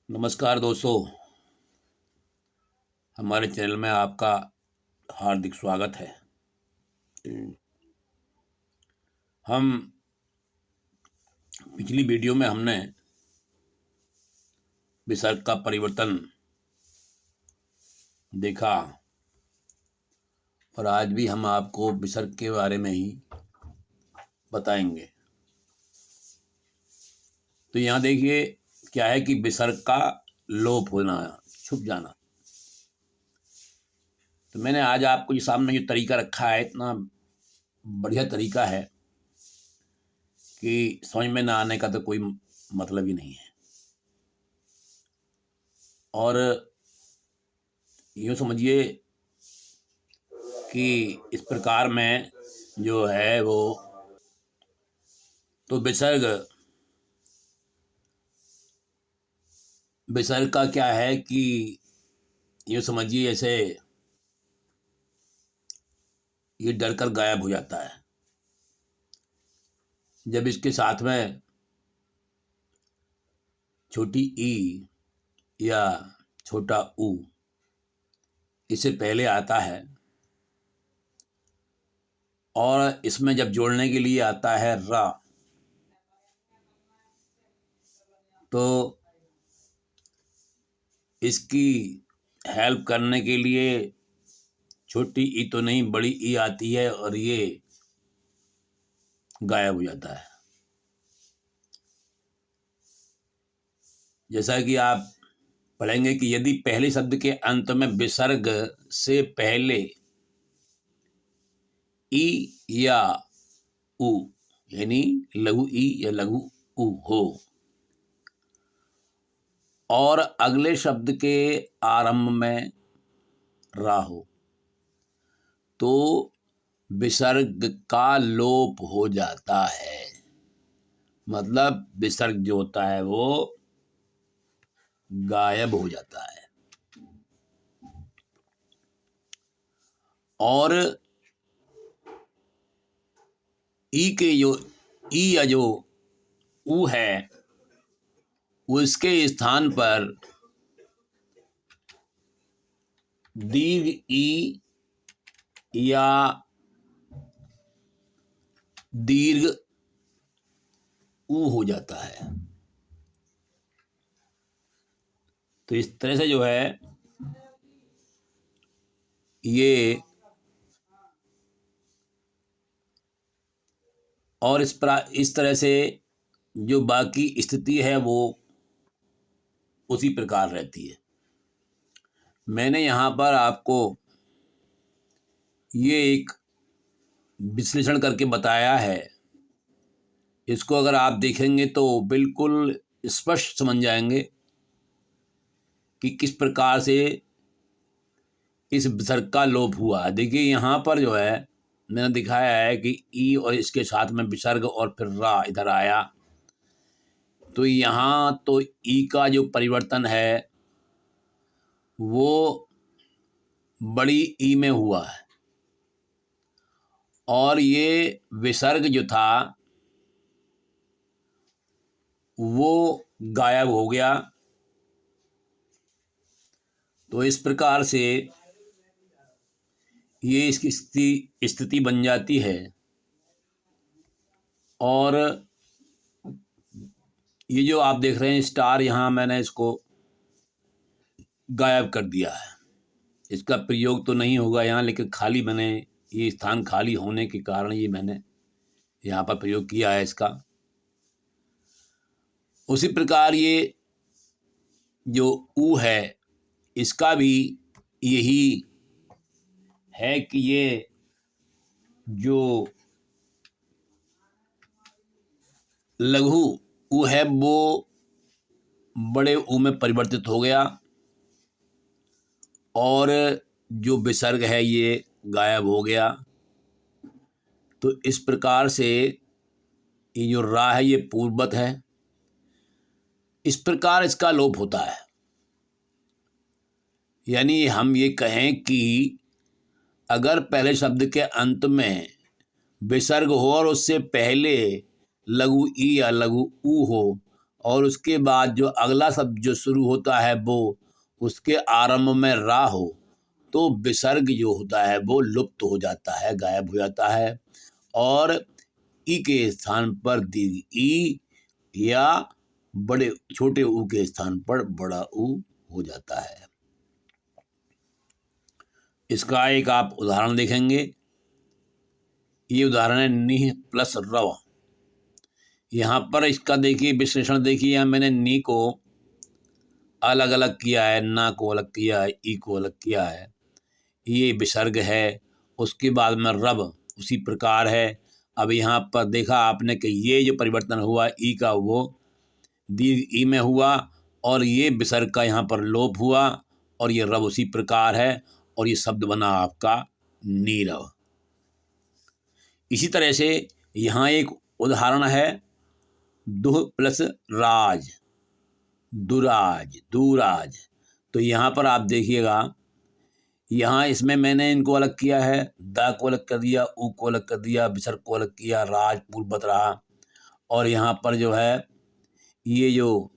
नमस्कार दोस्तों, हमारे चैनल में आपका हार्दिक स्वागत है। हम पिछली वीडियो में हमने विसर्ग का परिवर्तन देखा और आज भी हम आपको विसर्ग के बारे में ही बताएंगे। तो यहाँ देखिए क्या है कि विसर्ग का लोप होना, छुप जाना। तो मैंने आज आपको ये सामने जो तरीका रखा है, इतना बढ़िया तरीका है कि समझ में ना आने का तो कोई मतलब ही नहीं है। और यूँ समझिए कि इस प्रकार में जो है वो तो विसर्ग का क्या है कि यूँ समझिए ऐसे ये डर कर गायब हो जाता है जब इसके साथ में छोटी ई या छोटा ऊ इससे पहले आता है और इसमें जब जोड़ने के लिए आता है रा, तो इसकी हेल्प करने के लिए छोटी ई तो नहीं बड़ी ई आती है और ये गायब हो जाता है। जैसा कि आप पढ़ेंगे कि यदि पहले शब्द के अंत में विसर्ग से पहले ई या उ यानी लघु ई या लघु उ हो और अगले शब्द के आरंभ में रा हो तो विसर्ग का लोप हो जाता है। मतलब विसर्ग जो होता है वो गायब हो जाता है। और ई के जो ई या जो ऊ है उसके स्थान पर दीर्घ ई या दीर्घ ऊ हो जाता है। तो इस तरह से जो है ये और इस तरह से जो बाकी स्थिति है वो उसी प्रकार रहती है। मैंने यहाँ पर आपको ये एक विश्लेषण करके बताया है। इसको अगर आप देखेंगे तो बिल्कुल स्पष्ट समझ जाएंगे कि किस प्रकार से इस विसर्ग का लोप हुआ। देखिए यहाँ पर जो है मैंने दिखाया है कि ई और इसके साथ में विसर्ग और फिर रा इधर आया, तो यहाँ तो ई का जो परिवर्तन है वो बड़ी ई में हुआ है और ये विसर्ग जो था वो गायब हो गया। तो इस प्रकार से ये इसकी स्थिति बन जाती है और ये जो आप देख रहे हैं स्टार, यहाँ मैंने इसको गायब कर दिया है। इसका प्रयोग तो नहीं होगा यहाँ, लेकिन खाली मैंने ये स्थान खाली होने के कारण ये मैंने यहाँ पर प्रयोग किया है इसका। उसी प्रकार ये जो ऊ है इसका भी यही है कि ये जो लघु ऊ है वो बड़े ऊ में परिवर्तित हो गया और जो विसर्ग है ये गायब हो गया। तो इस प्रकार से ये जो रा है ये पूर्ववत है। इस प्रकार इसका लोप होता है। यानी हम ये कहें कि अगर पहले शब्द के अंत में विसर्ग हो और उससे पहले लघु ई या लघु ऊ हो और उसके बाद जो अगला शब्द जो शुरू होता है वो उसके आरंभ में रा हो तो विसर्ग जो होता है वो लुप्त हो जाता है, गायब हो जाता है, और ई के स्थान पर दीर्घ ई या बड़े छोटे ऊ के स्थान पर बड़ा ऊ हो जाता है। इसका एक आप उदाहरण देखेंगे। ये उदाहरण है निह प्लस रव। यहाँ पर इसका देखिए विश्लेषण देखिए, यहाँ मैंने नी को अलग अलग किया है, ना को अलग किया है, ई को अलग किया है, ये विसर्ग है। उसके बाद में रब उसी प्रकार है। अब यहाँ पर देखा आपने कि ये जो परिवर्तन हुआ ई का वो दीर्घ ई में हुआ और ये विसर्ग का यहाँ पर लोप हुआ और ये रब उसी प्रकार है और ये शब्द बना आपका नीरव। इसी तरह से यहाँ एक उदाहरण है दुह प्लस राज, दुराज, दूराज। तो यहाँ पर आप देखिएगा, यहाँ इसमें मैंने इनको अलग किया है, दा को अलग कर दिया, ऊ को अलग कर दिया, विसर्ग को अलग किया, राज पूर्ववत रहा। और यहाँ पर जो है ये जो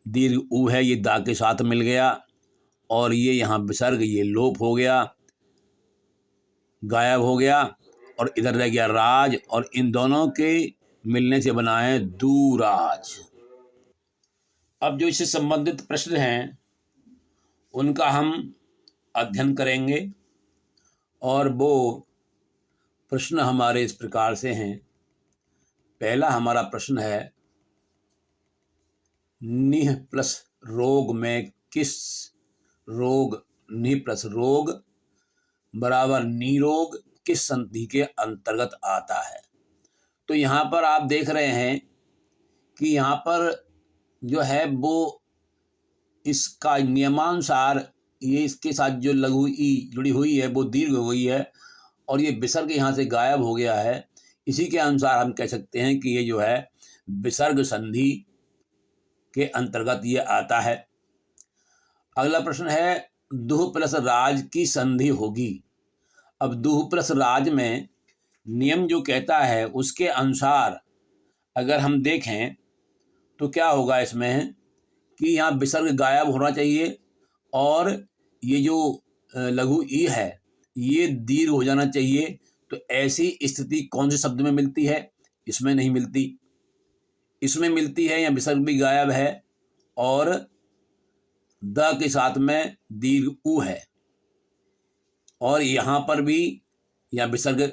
दीर्घ ऊ है ये दा के साथ मिल गया और ये यहाँ विसर्ग ये लोप हो गया, गायब हो गया और इधर रह गया राज और इन दोनों के मिलने से बना है दूराज। अब जो इससे संबंधित प्रश्न हैं उनका हम अध्ययन करेंगे और वो प्रश्न हमारे इस प्रकार से हैं। पहला हमारा प्रश्न है निह प्लस रोग में किस रोग, निह प्लस रोग बराबर निरोग किस संधि के अंतर्गत आता है। तो यहाँ पर आप देख रहे हैं कि यहाँ पर जो है वो इसका नियमानुसार ये इसके साथ जो लघु ई जुड़ी हुई है वो दीर्घ हो गई है और ये विसर्ग यहाँ से गायब हो गया है। इसी के अनुसार हम कह सकते हैं कि ये जो है विसर्ग संधि के अंतर्गत ये आता है। अगला प्रश्न है दुह प्लस राज की संधि होगी। अब दुह प्लस राज में नियम जो कहता है उसके अनुसार अगर हम देखें तो क्या होगा इसमें कि यहाँ विसर्ग गायब होना चाहिए और ये जो लघु ई है ये दीर्घ हो जाना चाहिए। तो ऐसी स्थिति कौन से शब्द में मिलती है? इसमें नहीं मिलती। इसमें मिलती है, यहाँ विसर्ग भी गायब है और द के साथ में दीर्घ ऊ है और यहाँ पर भी यहाँ विसर्ग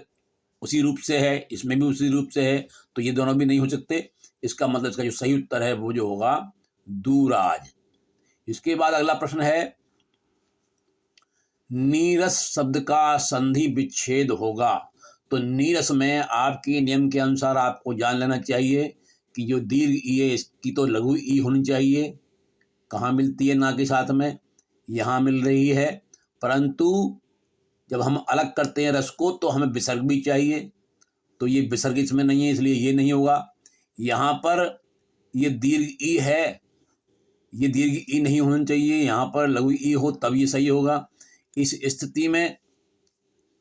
उसी रूप से है, इसमें भी उसी रूप से है, तो ये दोनों भी नहीं हो सकते। इसका मतलब इसका जो सही उत्तर है वो जो होगा दूराज। इसके बाद अगला प्रश्न है नीरस शब्द का संधि विच्छेद होगा। तो नीरस में आपके नियम के अनुसार आपको जान लेना चाहिए कि जो दीर्घ ई है इसकी तो लघु ई होनी चाहिए। कहाँ मिलती है? ना के साथ में यहाँ मिल रही है, परंतु जब हम अलग करते हैं रस को तो हमें विसर्ग भी चाहिए, तो ये विसर्ग इसमें नहीं है इसलिए ये नहीं होगा। यहाँ पर ये दीर्घ ई है, ये दीर्घ ई नहीं होना चाहिए, यहाँ पर लघु ई हो तब ये सही होगा। इस स्थिति में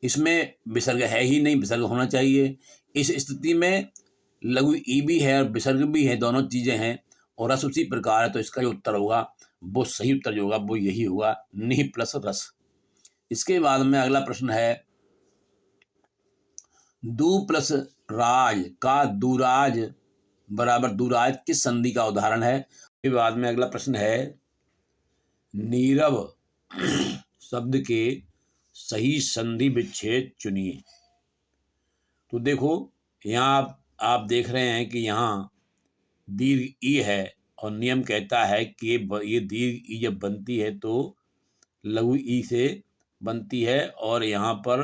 इसमें विसर्ग है ही नहीं, विसर्ग होना चाहिए। इस स्थिति में लघु ई भी है और विसर्ग भी है, दोनों चीज़ें हैं और रस उसी प्रकार है। तो इसका जो उत्तर होगा वो सही उत्तर जो होगा वो यही होगा, निह प्लस रस। इसके बाद में अगला प्रश्न है दू प्लस राज का दूराज बराबर दूराज किस संधि का उदाहरण है। के बाद में अगला प्रश्न है नीरव शब्द के सही संधि विच्छेद चुनिए। तो देखो यहाँ आप देख रहे हैं कि यहाँ दीर्घ ई है और नियम कहता है कि ये दीर्घ ई जब बनती है तो लघु ई से बनती है और यहाँ पर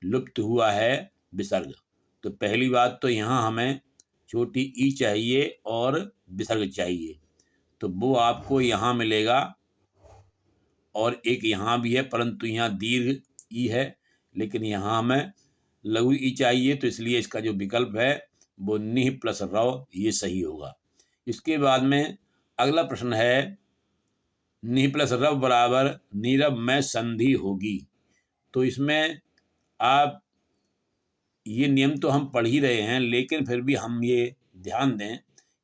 लुप्त हुआ है विसर्ग। तो पहली बात तो यहाँ हमें छोटी ई चाहिए और विसर्ग चाहिए, तो वो आपको यहाँ मिलेगा और एक यहाँ भी है, परंतु यहाँ दीर्घ ई है लेकिन यहाँ हमें लघु ई चाहिए, तो इसलिए इसका जो विकल्प है वो निह प्लस रव ये सही होगा। इसके बाद में अगला प्रश्न है निह प्लस रव बराबर नीरव में संधि होगी। तो इसमें आप ये नियम तो हम पढ़ ही रहे हैं लेकिन फिर भी हम ये ध्यान दें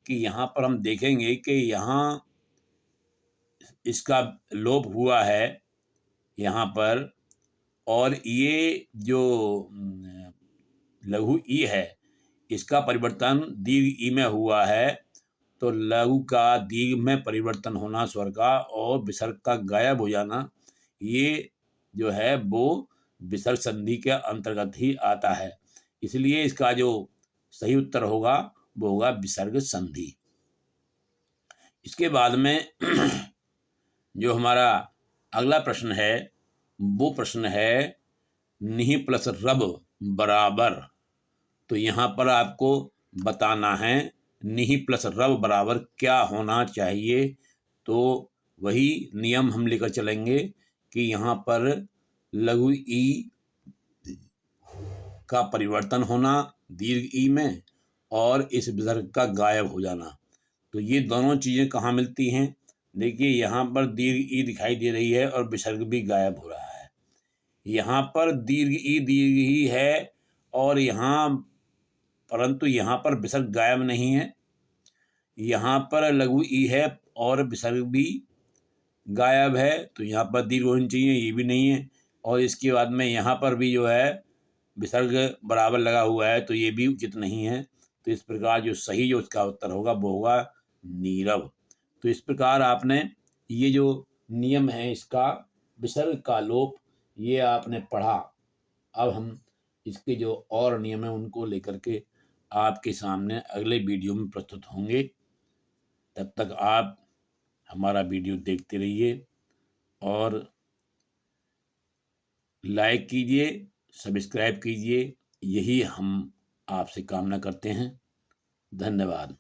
कि यहाँ पर हम देखेंगे कि यहाँ इसका लोप हुआ है यहाँ पर, और ये जो लघु ई है इसका परिवर्तन दीर्घ ई में हुआ है। तो लघु का दीर्घ में परिवर्तन होना स्वर का, और विसर्ग का गायब हो जाना, ये जो है वो विसर्ग संधि के अंतर्गत ही आता है। इसलिए इसका जो सही उत्तर होगा वो होगा विसर्ग संधि। इसके बाद में जो हमारा अगला प्रश्न है वो प्रश्न है निहि प्लस रब बराबर। तो यहाँ पर आपको बताना है निहि प्लस रब बराबर क्या होना चाहिए। तो वही नियम हम लेकर चलेंगे कि यहाँ पर लघु ई का परिवर्तन होना दीर्घ ई में, और इस विसर्ग का गायब हो जाना। तो ये दोनों चीज़ें कहाँ मिलती हैं? देखिए यहाँ पर दीर्घ ई दिखाई दे रही है और विसर्ग भी गायब हो रहा है। यहाँ पर दीर्घ ई है और यहाँ, परंतु यहाँ पर विसर्ग गायब नहीं है। यहाँ पर लघु ई है और विसर्ग भी गायब है, तो यहाँ पर दीर्घ होनी चाहिए, ये भी नहीं है। और इसके बाद में यहाँ पर भी जो है विसर्ग बराबर लगा हुआ है, तो ये भी उचित नहीं है। तो इस प्रकार जो सही जो उसका उत्तर होगा वो होगा नीरव। तो इस प्रकार आपने ये जो नियम है इसका विसर्ग का लोप, ये आपने पढ़ा। अब हम इसके जो और नियम हैं उनको लेकर के आपके सामने अगले वीडियो में प्रस्तुत होंगे। तब तक आप हमारा वीडियो देखते रहिए और लाइक कीजिए, सब्सक्राइब कीजिए। यही हम आपसे कामना करते हैं। धन्यवाद।